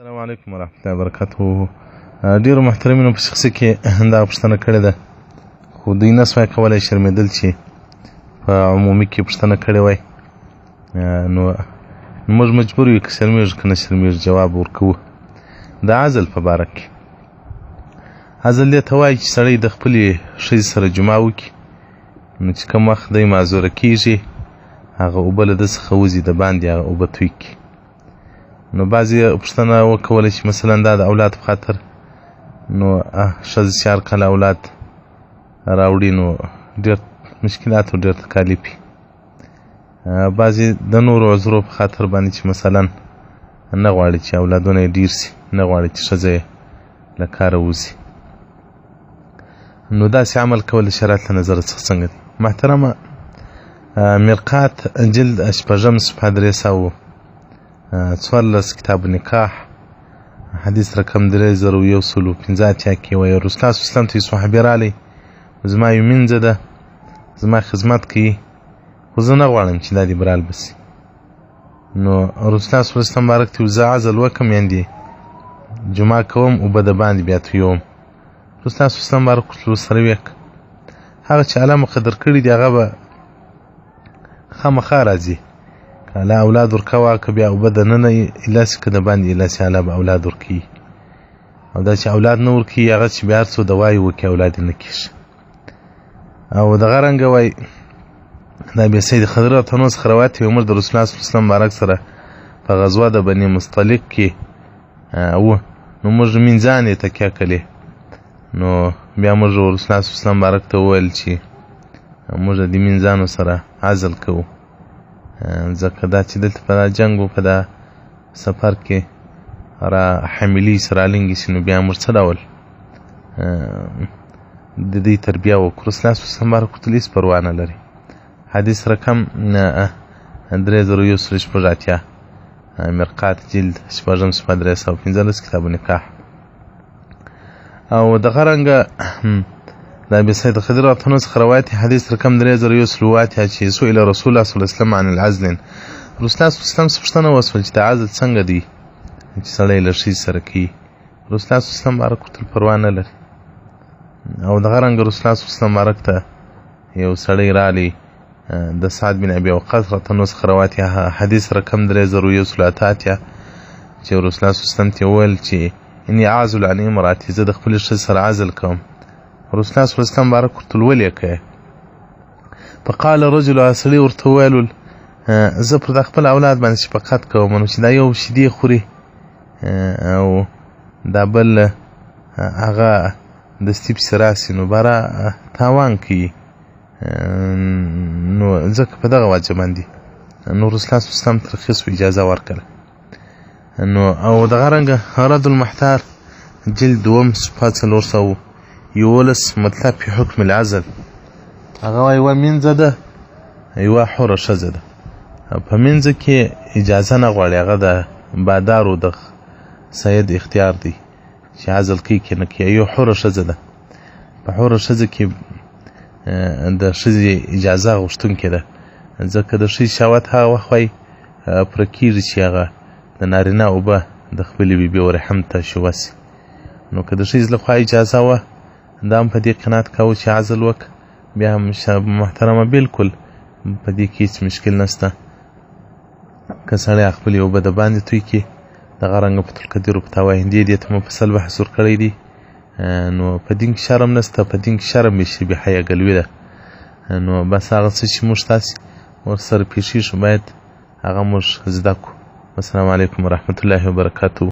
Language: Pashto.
السلام علیکم ورحمۃ اللہ وبرکاته. ډیرو محترمینو په شخصي کې دا پوښتنه کړې ده، خو دوی نسوای کولی شرمېدل چې په عمومي کې پوښتنه کړې وای. نو موږ مجبور یو که شرمېږو که نه شرمېږو جواب ورکوو. د عزل په باره کې عزل دې ته وایي چې سړی د خپلې ښځې سره جماع وکړي، نو چې کوم وخت دی معذوره کېږي هغه اوبه له ده څخه وځي د باندې هغه اوبه توی کړي. نو بعضې پوښتنه وکوله چې مثلا دا د اولاد په خاطر، نو ښځه چې هر کله اولاد راوړي نو ډېر مشکلات او ډېر تکالیف وي. بعضې د نورو عذرو په خاطر باندې چې مثلا نه غواړي چې اولادونه یې ډېر سي، نه غواړي چې ښځه یې له کاره وځي. نو داسې عمل کول د شریعت له نظره څخه څنګه دی؟ محترمه، مرقات جلد شپږم صفحه 314 کتاب نکاح حدیث رقم 3115 کې وایي رسول الله صلی الله علیه وسلم ته یو صحابي راغلی، زما یو مینځه ده، زما خدمت کوي، خو زه نه غواړم چې دا دې برال بسي. نو رسول الله صلی الله علیه وسلم بارک ته زه عزل وکړم، یعنې جمعه کوم اوبه د باندې بیا تویوم. رسول الله صلی الله علیه وسلم بارک ورته سره وکړه. هغه چې الله مقدر کړي دي هغه به خامخا راځي. که الله اولاد ورکوه که بیا اوبه دننه ایلاسي که د باندې ایلاسي الله به اولاد ورکوي. او دا چې اولاد نه ورکوي هغه چې بیا هر څو دوایې وکړي اولاد یې نه کېږي. او دغه رنګه وایي دا بیا سید خضر رضی څخه روایت دی، عمر د رسول الله صلی الله علیه وسلم بارک سره په غزوه د بني مصطلق کې و، نو موږ مینځان یې تکیه کړلې. نو بیا موږ رسول الله صلی الله علیه وسلم بارک ته وویل چې موږ د مینځانو سره عزل کوو، ځکه دا چې دلته په دا جنګ و په دا سفر کې را حملې سره رالنګې شي، نو بیا موږ څه ډول د دې تربیه وکړو. رسول الله صلی الله علیه وسلم بارک ورته هېڅ پروا نه لري. حدیث رقم 3180 مرقات جلد شپږم صفحه 315 کتاب نکاح. او دغه رنګه د ابي سعید خدري رضی الله څخه روایت حدیث رقم 3017 چې سئل رسول الله صلی الله علیه وسلم عن العزل، رسول الله صلی الله علیه وسلم پوښتنه وسول چې د عزل څنګه دی چې سړی له ښځې سره کوي. رسول الله صلی الله علیه وسلم بارک ورته پروا نه لري. او دغه رنګه رسول الله صلی الله علیه وسلم بارک ته یو سړی رالی د سعد بن ابي وقاص رضی الله څخه روایت حدیث رقم 3018 چې رسول الله صلی الله علیه وسلم ته وویل چې اني اعزل عن امرأتي، زه د خپلې ښځې سره عزل کوم. رسول الله صلی الله علیه وسلم بارک ورته ولې کوې؟ فقال رجل، سړي ورته وویل زه پر د خپل اولاد باندې شفقت کوم، نو چې دا یو شیدې خوري او دا بل هغه دستي پسې راسي نو باره تاوان کوي، نو ځکه په دغه وجه باندې نو رسول الله صلی الله علیه وسلم ترخیص و اجازه ورکړه. نو او دغه رنګه رد المحتار جلد 2 صفحه 411 مطلب په حکم العزل، هغه وایي یوه مینځه ده یوه حوره ښځه ده. په مینځه کې اجازه نه غواړي، هغه د بادارو د سید اختیار دی چې عزل کوي که نه کوي. یو حوره ښځه ده، په حوره ښځه کې د ښځې اجازه غوښتونکې ده، ځکه د ښځې شهوت هغه وخت وایي پوره کېږي چې هغه د نارینه اوبه د خپلې بیبي او رحم ته شوه سي. نو که د ښځې لخوا اجازه وه دا هم په دې قناعت کوو چې عزل وکړه، بیا هم محترمه بالکل په دې کې هېڅ مشکل نشته. که سړی خپلې اوبه د باندې توی کړي، دغه رنګه په القدیر په تواهندې دې ته مفصل بحث ورکړی دی. نو په دین کې شرم نشته، په دین کې شرم یې شبیه حیاګلوي ده. نو بس هغه څه چې موږ تاسې ورسره پېښېږو باید هغه موږ زده کړو. السلام علیکم ورحمة الله وبرکاته.